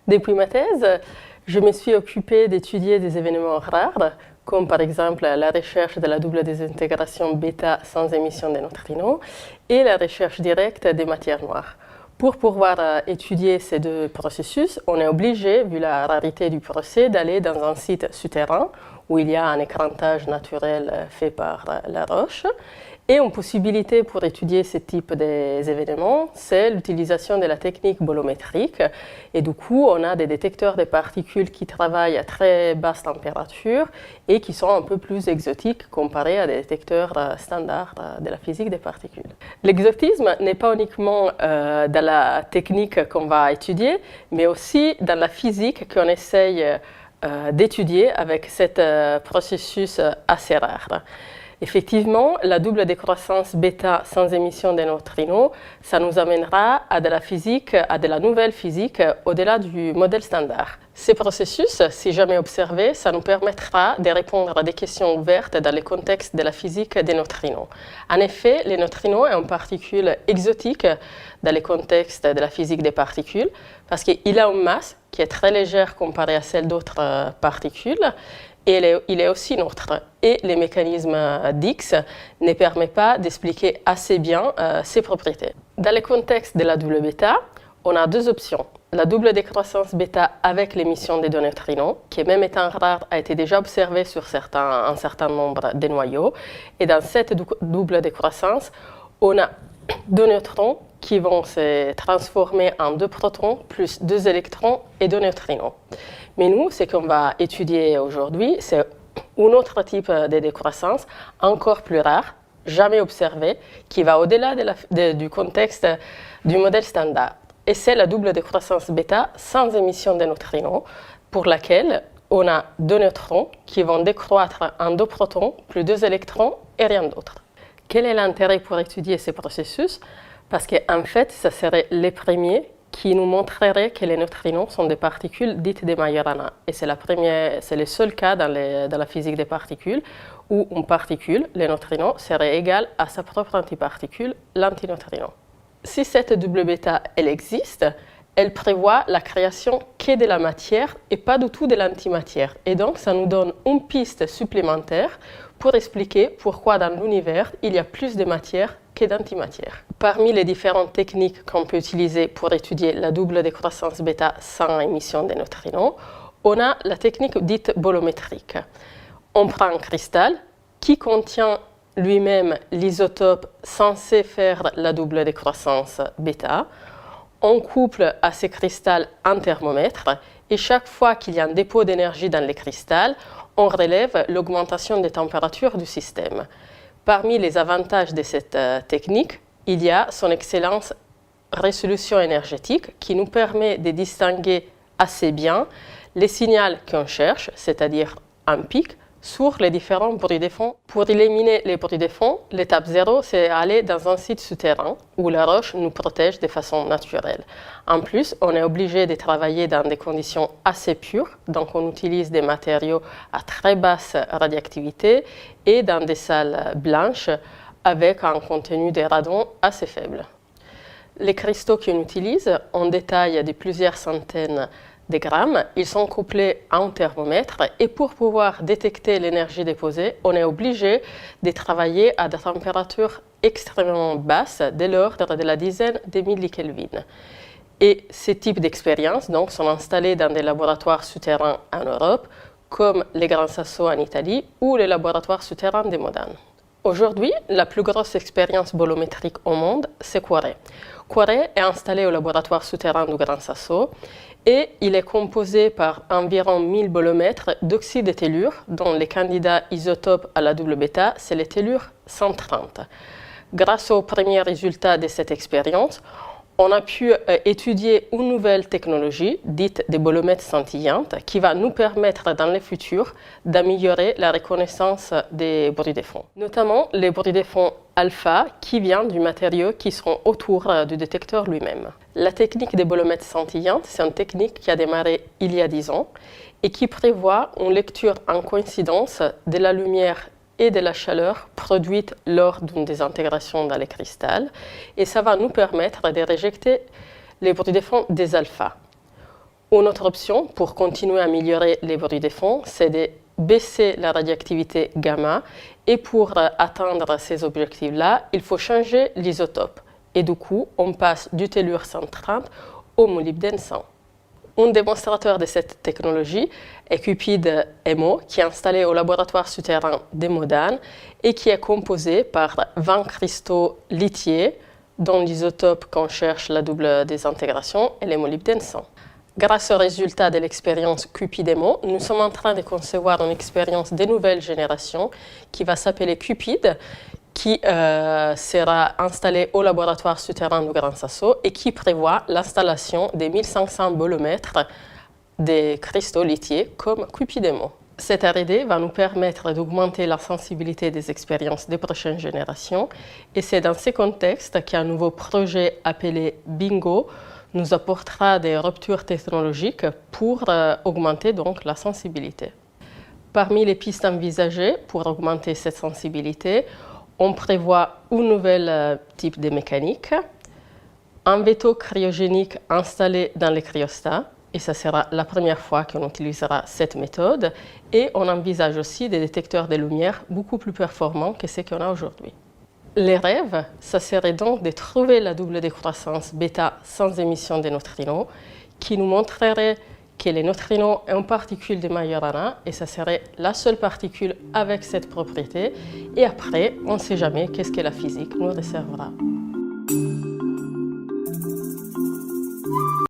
Depuis ma thèse, je me suis occupée d'étudier des événements rares, comme par exemple la recherche de la double désintégration bêta sans émission de neutrinos et la recherche directe des matières noires. Pour pouvoir étudier ces deux processus, on est obligé, vu la rarité du procès, d'aller dans un site souterrain où il y a un écrantage naturel fait par la roche. Et une possibilité pour étudier ce type d'événements, c'est l'utilisation de la technique bolométrique. Et du coup, on a des détecteurs de particules qui travaillent à très basse température et qui sont un peu plus exotiques comparés à des détecteurs standards de la physique des particules. L'exotisme n'est pas uniquement dans la technique qu'on va étudier, mais aussi dans la physique qu'on essaye d'étudier avec ce processus assez rare. Effectivement, la double décroissance bêta sans émission de neutrinos, ça nous amènera à de la physique, à de la nouvelle physique au-delà du modèle standard. Ces processus, si jamais observés, ça nous permettra de répondre à des questions ouvertes dans le contexte de la physique des neutrinos. En effet, les neutrinos sont une particule exotique dans le contexte de la physique des particules parce qu'il a une masse qui est très légère comparée à celle d'autres particules. Et il est aussi neutre. Et les mécanismes d'X ne permettent pas d'expliquer assez bien ses propriétés. Dans le contexte de la double bêta, on a deux options. La double décroissance bêta avec l'émission des deux neutrinos, qui même étant rare, a été déjà observée sur un certain nombre de noyaux. Et dans cette double décroissance, on a deux neutrons qui vont se transformer en deux protons plus deux électrons et deux neutrinos. Mais nous, ce qu'on va étudier aujourd'hui, c'est un autre type de décroissance, encore plus rare, jamais observé, qui va au-delà du contexte du modèle standard. Et c'est la double décroissance bêta sans émission de neutrinos, pour laquelle on a deux neutrons qui vont décroître en deux protons plus deux électrons et rien d'autre. Quel est l'intérêt pour étudier ces processus? Parce qu'en fait, ça serait les premiers qui nous montrerait que les neutrinos sont des particules dites de Majorana. Et c'est le seul cas dans la physique des particules où une particule, le neutrino, serait égale à sa propre antiparticule, l'antineutrino. Si cette double bêta, elle existe, elle prévoit la création que de la matière et pas du tout de l'antimatière. Et donc, ça nous donne une piste supplémentaire pour expliquer pourquoi dans l'univers, il y a plus de matière que d'antimatière. Parmi les différentes techniques qu'on peut utiliser pour étudier la double décroissance bêta sans émission de neutrinos, on a la technique dite bolométrique. On prend un cristal qui contient lui-même l'isotope censé faire la double décroissance bêta. On couple à ce cristal un thermomètre et chaque fois qu'il y a un dépôt d'énergie dans le cristal, on relève l'augmentation des températures du système. Parmi les avantages de cette technique, il y a son excellente résolution énergétique qui nous permet de distinguer assez bien les signaux qu'on cherche, c'est-à-dire un pic, sur les différents bruits de fond. Pour éliminer les bruits de fond, l'étape 0, c'est aller dans un site souterrain où la roche nous protège de façon naturelle. En plus, on est obligé de travailler dans des conditions assez pures, donc on utilise des matériaux à très basse radioactivité et dans des salles blanches avec un contenu de radon assez faible. Les cristaux qu'on utilise, en détail de plusieurs centaines de grammes, ils sont couplés à un thermomètre et pour pouvoir détecter l'énergie déposée, on est obligé de travailler à des températures extrêmement basses, de l'ordre de la dizaine de millikelvin. Et ces types d'expériences sont installés dans des laboratoires souterrains en Europe, comme les Gran Sasso en Italie ou les laboratoires souterrains de Modane. Aujourd'hui, la plus grosse expérience bolométrique au monde, c'est Quaret. Quaret est installé au laboratoire souterrain du Gran Sasso et il est composé par environ 1000 bolomètres d'oxyde de tellure, dont les candidats isotopes à la double bêta, c'est le tellure 130. Grâce aux premiers résultats de cette expérience, on a pu étudier une nouvelle technologie, dite des bolomètres scintillantes, qui va nous permettre dans le futur d'améliorer la reconnaissance des bruits de fond. Notamment les bruits de fond alpha qui viennent du matériau qui sont autour du détecteur lui-même. La technique des bolomètres scintillantes, c'est une technique qui a démarré il y a 10 ans et qui prévoit une lecture en coïncidence de la lumière et de la chaleur produite lors d'une désintégration dans les cristals. Et ça va nous permettre de réjecter les bruits de fond des alphas. Une autre option pour continuer à améliorer les bruits de fond, c'est de baisser la radioactivité gamma. Et pour atteindre ces objectifs-là, il faut changer l'isotope. Et du coup, on passe du tellure 130 au molybdène 100. Un démonstrateur de cette technologie est Cupid MO, qui est installé au laboratoire souterrain de Modane et qui est composé par 20 cristaux lithiés, dont l'isotope qu'on cherche la double désintégration est le molybdène 100. Grâce aux résultats de l'expérience Cupid-MO, nous sommes en train de concevoir une expérience de nouvelle génération qui va s'appeler Cupid, qui sera installée au laboratoire souterrain du Grand Sasso et qui prévoit l'installation de 1500 bolomètres de cristaux lithiés comme Cupid-MO. Cette R&D va nous permettre d'augmenter la sensibilité des expériences des prochaines générations et c'est dans ce contexte qu'un nouveau projet appelé Bingo nous apportera des ruptures technologiques pour augmenter donc la sensibilité. Parmi les pistes envisagées pour augmenter cette sensibilité, on prévoit un nouvel type de mécanique, un véto cryogénique installé dans les cryostats, et ça sera la première fois qu'on utilisera cette méthode, et on envisage aussi des détecteurs de lumière beaucoup plus performants que ceux qu'on a aujourd'hui. Les rêves, ça serait donc de trouver la double décroissance bêta sans émission de neutrinos, qui nous montrerait que les neutrinos sont une particule de Majorana et ça serait la seule particule avec cette propriété. Et après, on ne sait jamais qu'est-ce que la physique nous réservera.